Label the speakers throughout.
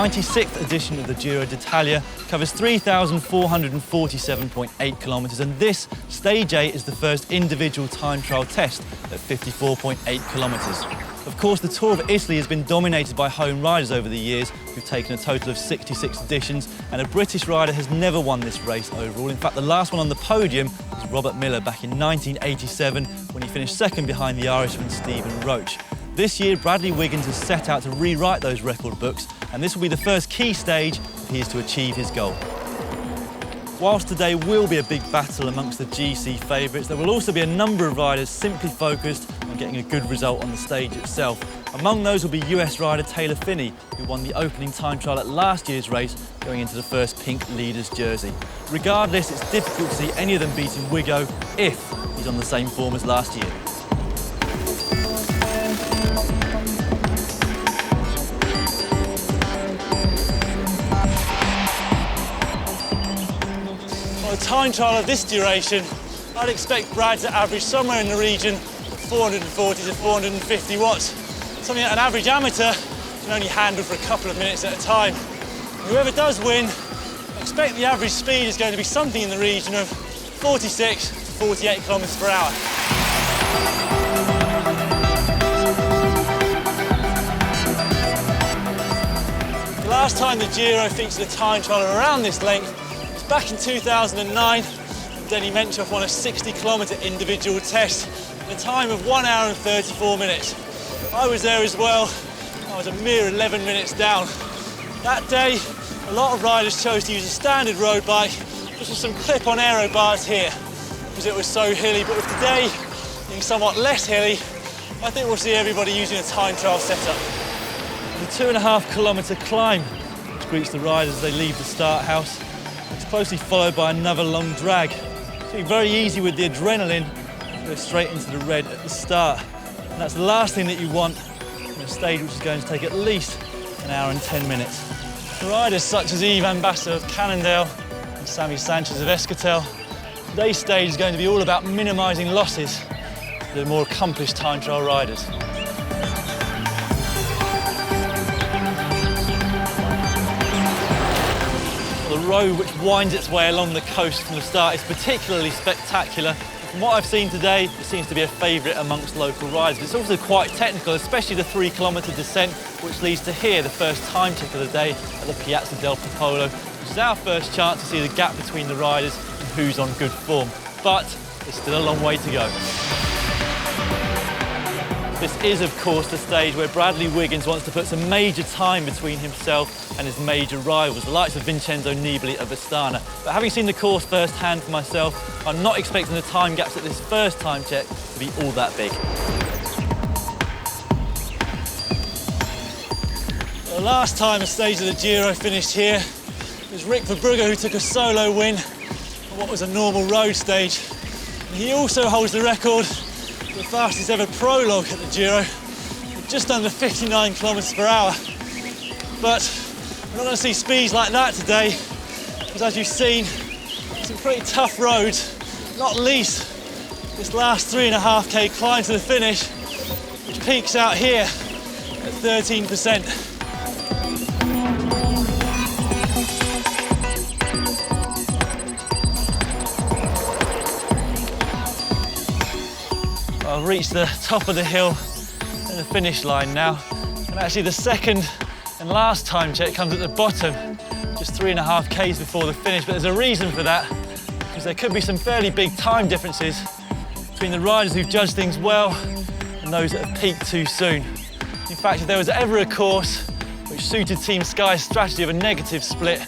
Speaker 1: 96th edition of the Giro d'Italia covers 3,447.8 kilometres, and this, Stage 8, is the first individual time trial test at 54.8 kilometres. Of course, the Tour of Italy has been dominated by home riders over the years, who've taken a total of 66 editions, and a British rider has never won this race overall. In fact, the last one on the podium was Robert Millar back in 1987, when he finished second behind the Irishman Stephen Roche. This year, Bradly Wiggins has set out to rewrite those record books, and this will be the first key stage if he is to achieve his goal. Whilst today will be a big battle amongst the GC favourites, there will also be a number of riders simply focused on getting a good result on the stage itself. Among those will be US rider Taylor Phinney, who won the opening time trial at last year's race, going into the first pink leader's jersey. Regardless, it's difficult to see any of them beating Wiggo if he's on the same form as last year.
Speaker 2: On a time trial of this duration, I'd expect Brad to average somewhere in the region of 440 to 450 watts, something that an average amateur can only handle for a couple of minutes at a time. Whoever does win, I expect the average speed is going to be something in the region of 46 to 48 kilometres per hour. The last time the Giro featured a time trial around this length was back in 2009, when Denny Menchoff won a 60-kilometre individual test in a time of 1 hour and 34 minutes. I was there as well. I was a mere 11 minutes down. That day, a lot of riders chose to use a standard road bike, just with some clip-on aero bars here, because it was so hilly. But with today being somewhat less hilly, I think we'll see everybody using a time trial setup.
Speaker 1: The 2.5 kilometre climb which greets the riders as they leave the start house. It's closely followed by another long drag. It's very easy with the adrenaline to go straight into the red at the start. And that's the last thing that you want on a stage which is going to take at least 1 hour and 10 minutes.
Speaker 2: For riders such as Yves Ambassador of Cannondale and Sammy Sanchez of Escatel, today's stage is going to be all about minimising losses for the more accomplished time trial riders.
Speaker 1: The road which winds its way along the coast from the start is particularly spectacular. From what I've seen today, it seems to be a favourite amongst local riders. But it's also quite technical, especially the 3-kilometre descent, which leads to here, the first time check of the day at the Piazza del Popolo, which is our first chance to see the gap between the riders and who's on good form. But there's still a long way to go. This is, of course, the stage where Bradly Wiggins wants to put some major time between himself and his major rivals, the likes of Vincenzo Nibali of Astana. But having seen the course firsthand for myself, I'm not expecting the time gaps at this first time check to be all that big.
Speaker 2: The last time a stage of the Giro finished here was Rick Verbrugge, who took a solo win on what was a normal road stage. And he also holds the record for the fastest ever prologue at the Giro, with just under 59 kilometres per hour. But we're not going to see speeds like that today, because as you've seen, some pretty tough roads, not least this last 3.5k climb to the finish, which peaks out here at 13%.
Speaker 1: I've reached the top of the hill and the finish line now, and actually the second and last time check comes at the bottom, just 3.5 k's before the finish. But there's a reason for that, because there could be some fairly big time differences between the riders who've judged things well and those that have peaked too soon. In fact, if there was ever a course which suited Team Sky's strategy of a negative split,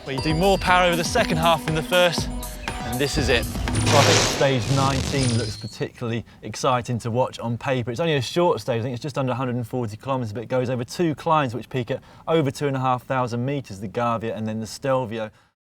Speaker 1: where you do more power over the second half than the first, and this is it.
Speaker 3: Well, I think stage 19 looks particularly exciting to watch on paper. It's only a short stage, I think it's just under 140 kilometres, but it goes over 2 climbs which peak at over 2,500 metres, the GABICCE and then the Stelvio.